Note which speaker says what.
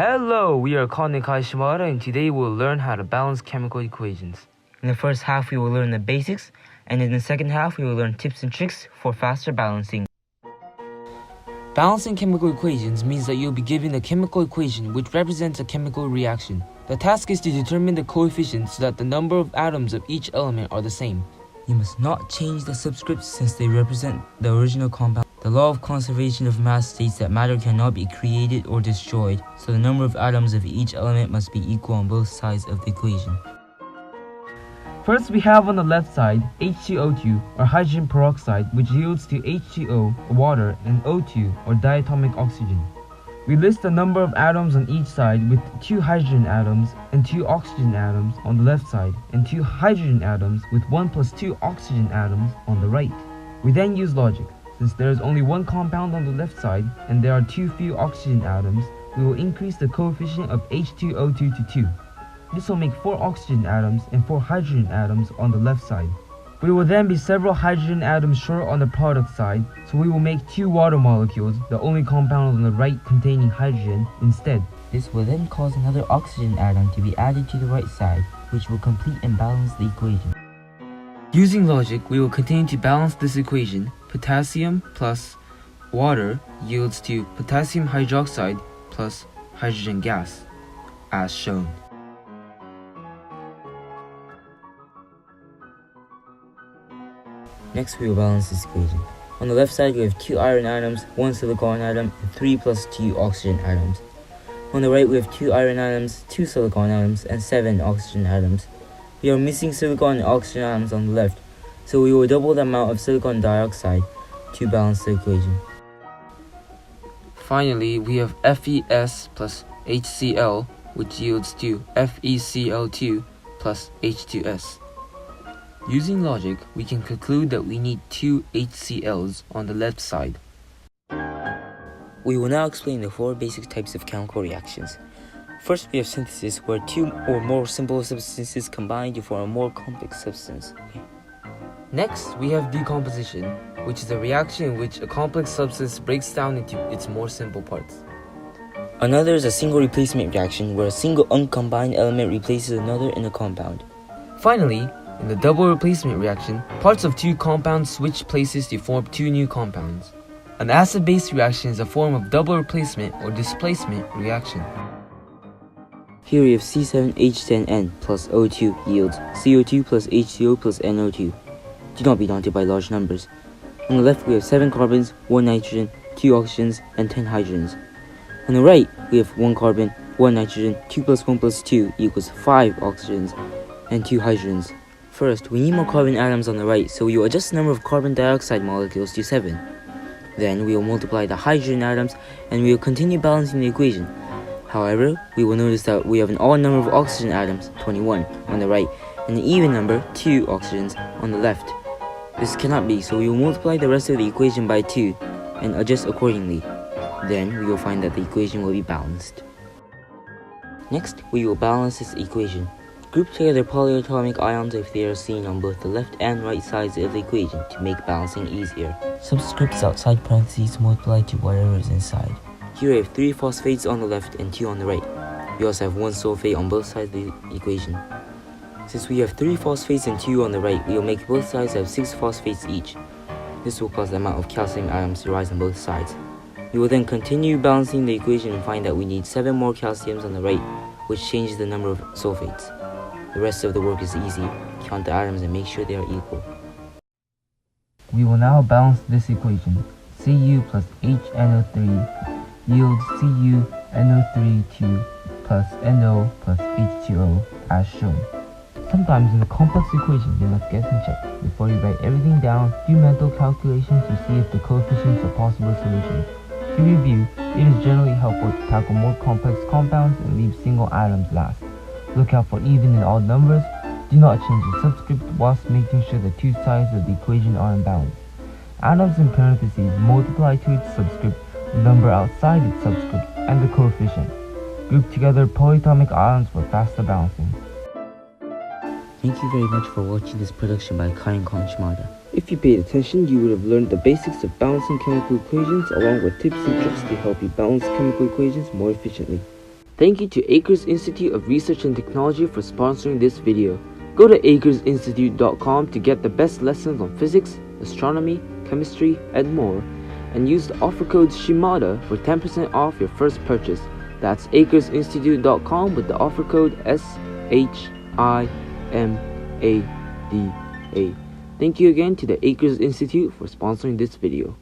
Speaker 1: Hello, we are Kai Shimada, and today we'll learn how to balance chemical equations.
Speaker 2: In the first half, we will learn the basics, and in the second half, we will learn tips and tricks for faster balancing.
Speaker 1: Balancing chemical equations means that you'll be given a chemical equation which represents a chemical reaction. The task is to determine the coefficients so that the number of atoms of each element are the same.
Speaker 2: You must not change the subscripts since they represent the original compound. The law of conservation of mass states that matter cannot be created or destroyed, so the number of atoms of each element must be equal on both sides of the equation.
Speaker 1: First, we have on the left side H2O2, or hydrogen peroxide, which yields to H2O, water, and O2, or diatomic oxygen. We list the number of atoms on each side with 2 hydrogen atoms and 2 oxygen atoms on the left side, and 2 hydrogen atoms with 1 plus 2 oxygen atoms on the right. We then use logic. Since there is only one compound on the left side and there are too few oxygen atoms, we will increase the coefficient of H2O2 to 2. This will make 4 oxygen atoms and 4 hydrogen atoms on the left side. We will then be several hydrogen atoms short on the product side, so we will make 2 water molecules, the only compound on the right containing hydrogen, instead.
Speaker 2: This will then cause another oxygen atom to be added to the right side, which will complete and balance the equation.
Speaker 1: Using logic, we will continue to balance this equation. Potassium plus water yields to potassium hydroxide plus hydrogen gas, as shown.
Speaker 2: Next, we will balance this equation. On the left side, we have 2 iron atoms, 1 silicon atom, and 3 plus 2 oxygen atoms. On the right, we have 2 iron atoms, 2 silicon atoms, and 7 oxygen atoms. We are missing silicon and oxygen atoms on the left, so we will double the amount of silicon dioxide to balance the equation.
Speaker 1: Finally, we have FeS plus HCl, which yields to FeCl2 plus H2S. Using logic, we can conclude that we need 2 HCl's on the left side.
Speaker 2: We will now explain the 4 basic types of chemical reactions. First, we have synthesis, where 2 or more simple substances combine to form a more complex substance.
Speaker 1: Next, we have decomposition, which is a reaction in which a complex substance breaks down into its more simple parts.
Speaker 2: Another is a single replacement reaction, where a single uncombined element replaces another in a compound.
Speaker 1: Finally, in the double replacement reaction, parts of 2 compounds switch places to form 2 new compounds. An acid-base reaction is a form of double replacement or displacement reaction.
Speaker 2: Here we have C7H10N plus O2 yields CO2 plus H2O plus NO2. Do not be daunted by large numbers. On the left, we have 7 carbons, 1 nitrogen, 2 oxygens, and 10 hydrogens. On the right, we have 1 carbon, 1 nitrogen, 2 plus 1 plus 2 equals 5 oxygens, and 2 hydrogens. First, we need more carbon atoms on the right, so we will adjust the number of carbon dioxide molecules to 7. Then, we will multiply the hydrogen atoms, and we will continue balancing the equation. However, we will notice that we have an odd number of oxygen atoms, 21, on the right, and an even number, 2 oxygens, on the left. This cannot be, so we will multiply the rest of the equation by 2 and adjust accordingly. Then we will find that the equation will be balanced. Next, we will balance this equation. Group together polyatomic ions if they are seen on both the left and right sides of the equation to make balancing easier. Subscripts outside parentheses multiply to whatever is inside. Here we have 3 phosphates on the left and 2 on the right. We also have 1 sulfate on both sides of the equation. Since we have 3 phosphates and 2 on the right, we will make both sides have 6 phosphates each. This will cause the amount of calcium atoms to rise on both sides. We will then continue balancing the equation and find that we need 7 more calciums on the right, which changes the number of sulfates. The rest of the work is easy. Count the atoms and make sure they are equal.
Speaker 1: We will now balance this equation. Cu plus HNO3 yields CuNO3 plus NO plus H2O, as shown. Sometimes in a complex equation, you must get some check. Before you write everything down, do mental calculations to see if the coefficients are possible solutions. To review, it is generally helpful to tackle more complex compounds and leave single atoms last. Look out for even and odd numbers. Do not change the subscript whilst making sure the 2 sides of the equation are in balance. Atoms in parentheses multiply to its subscript, the number outside its subscript, and the coefficient. Group together polyatomic ions for faster balancing.
Speaker 2: Thank you very much for watching this production by Shimada.
Speaker 1: If you paid attention, you would have learned the basics of balancing chemical equations along with tips and tricks to help you balance chemical equations more efficiently. Thank you to Akers Institute of Research and Technology for sponsoring this video. Go to akersinstitute.com to get the best lessons on physics, astronomy, chemistry, and more, and use the offer code Shimada for 10% off your first purchase. That's akersinstitute.com with the offer code SHIMADA. Thank you again to the Akers Institute for sponsoring this video.